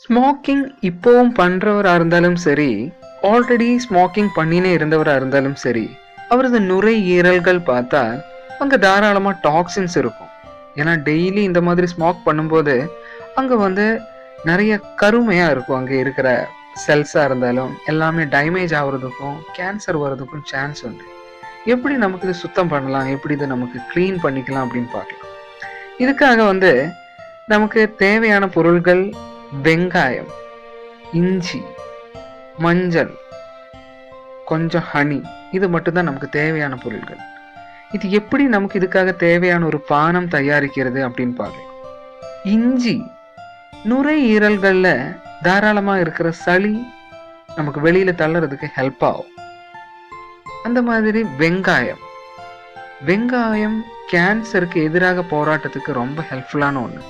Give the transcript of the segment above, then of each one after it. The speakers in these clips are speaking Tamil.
ஸ்மோக்கிங் இப்போவும் பண்ணுறவராக இருந்தாலும் சரி, ஆல்ரெடி ஸ்மோக்கிங் பண்ணினே இருந்தவராக இருந்தாலும் சரி, அவரது நுரையீரல்கள் பார்த்தா அங்கே தாராளமாக டாக்ஸின்ஸ் இருக்கும். ஏன்னா டெய்லி இந்த மாதிரி ஸ்மோக் பண்ணும்போது அங்கே நிறைய கருமையாக இருக்கும். அங்கே இருக்கிற செல்ஸாக இருந்தாலும் எல்லாமே டேமேஜ் ஆகுறதுக்கும் கேன்சர் வர்றதுக்கும் சான்ஸ் உண்டு. எப்படி நமக்கு இது சுத்தம் பண்ணலாம், எப்படி இதை நமக்கு க்ளீன் பண்ணிக்கலாம் அப்படின்னு பார்க்கலாம். இதுக்காக நமக்கு தேவையான பொருள்கள் வெங்காயம், இஞ்சி, மஞ்சள், கொஞ்சம் ஹனி, இது மட்டும்தான் நமக்கு தேவையான பொருட்கள். இது எப்படி நமக்கு இதுக்காக தேவையான ஒரு பானம் தயாரிக்கிறது அப்படின்னு பார்க்கலாம். இஞ்சி நுரையீரல்களில் தாராளமாக இருக்கிற சளி நமக்கு வெளியில தள்ளுறதுக்கு ஹெல்ப் ஆகும். அந்த மாதிரி வெங்காயம் கேன்சருக்கு எதிராக போராட்டத்துக்கு ரொம்ப ஹெல்ப்ஃபுல்லான ஒன்று.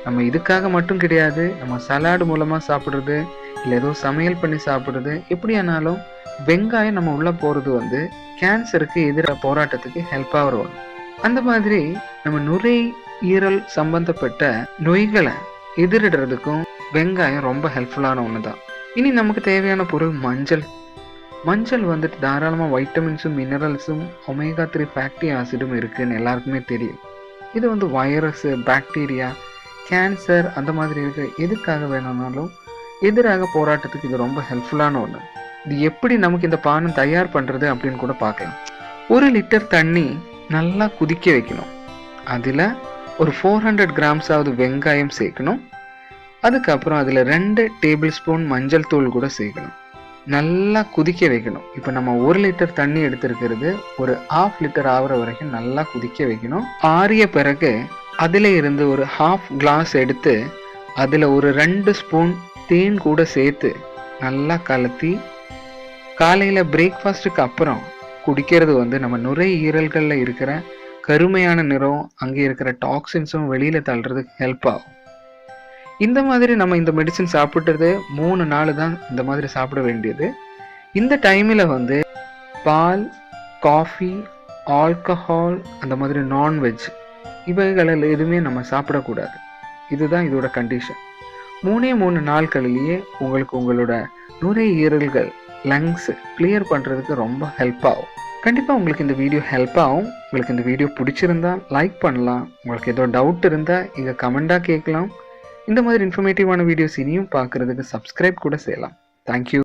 நம்ம இதுக்காக மட்டும் கிடையாது, நம்ம சலாடு மூலமாக சாப்பிட்றது இல்லை ஏதோ சமையல் பண்ணி சாப்பிட்றது, எப்படியானாலும் வெங்காயம் நம்ம உள்ளே போகிறது கேன்சருக்கு எதிராக போராட்டத்துக்கு ஹெல்ப் ஆகிற ஒன்று. அந்த மாதிரி நம்ம நுரையீரல் சம்பந்தப்பட்ட நோய்களை எதிரிடுறதுக்கும் வெங்காயம் ரொம்ப ஹெல்ப்ஃபுல்லான ஒன்று தான். இனி நமக்கு தேவையான பொருள் மஞ்சள் தாராளமாக வைட்டமின்ஸும் மினரல்ஸும் ஒமேகா 3 ஃபேட்டி ஆசிடும் இருக்குன்னு எல்லாருக்குமே தெரியும். இது வைரஸு, பாக்டீரியா, கேன்சர் அந்த மாதிரி இருக்கிற எதுக்காக வேணும்னாலும் எதிராக போராட்டத்துக்கு இது ரொம்ப ஹெல்ப்ஃபுல்லான ஒன்று. இது எப்படி நமக்கு இந்த பானம் தயார் பண்ணுறது அப்படின்னு கூட பார்க்கலாம். 1 லிட்டர் தண்ணி நல்லா குதிக்க வைக்கணும். அதில் ஒரு 400 கிராம்ஸாவது வெங்காயம் சேர்க்கணும். அதுக்கப்புறம் அதில் 2 டேபிள் ஸ்பூன் மஞ்சள் தூள் கூட சேர்க்கணும். நல்லா குதிக்க வைக்கணும். இப்போ நம்ம 1 லிட்டர் தண்ணி எடுத்துருக்கிறது ஒரு 1/2 லிட்டர் ஆகிற வரைக்கும் நல்லா குதிக்க வைக்கணும். ஆறிய பிறகு அதில் இருந்து ஒரு 1/2 கிளாஸ் எடுத்து அதில் ஒரு 2 ஸ்பூன் தேன் கூட சேர்த்து நல்லா கலத்தி காலையில் பிரேக்ஃபாஸ்ட்டுக்கு அப்புறம் குடிக்கிறது நம்ம நுரையீரல்களில் இருக்கிற கருமையான நிறம், அங்கே இருக்கிற டாக்ஸின்ஸும் வெளியில் தள்ளுறதுக்கு ஹெல்ப் ஆகும். இந்த மாதிரி நம்ம இந்த மெடிசன் சாப்பிட்றது 3 நாள் தான் இந்த மாதிரி சாப்பிட வேண்டியது. இந்த டைமில் பால், காஃபி, ஆல்கஹால், அந்த மாதிரி நான்வெஜ் இவைகளில் எதுவுமே நம்ம சாப்பிடக்கூடாது. இதுதான் இதோட கண்டிஷன். 3 நாட்களிலேயே உங்களுக்கு உங்களோட நுரையீரல்கள், லங்ஸ் கிளியர் பண்ணுறதுக்கு ரொம்ப ஹெல்ப் ஆகும். கண்டிப்பாக உங்களுக்கு இந்த வீடியோ ஹெல்ப் ஆகும். உங்களுக்கு இந்த வீடியோ பிடிச்சிருந்தா லைக் பண்ணலாம். உங்களுக்கு ஏதோ டவுட் இருந்தால் இங்கே கமெண்டாக கேட்கலாம். இந்த மாதிரி இன்ஃபர்மேட்டிவான வீடியோஸ் இனியும் பார்க்குறதுக்கு சப்ஸ்கிரைப் கூட செய்யலாம். தேங்க்யூ.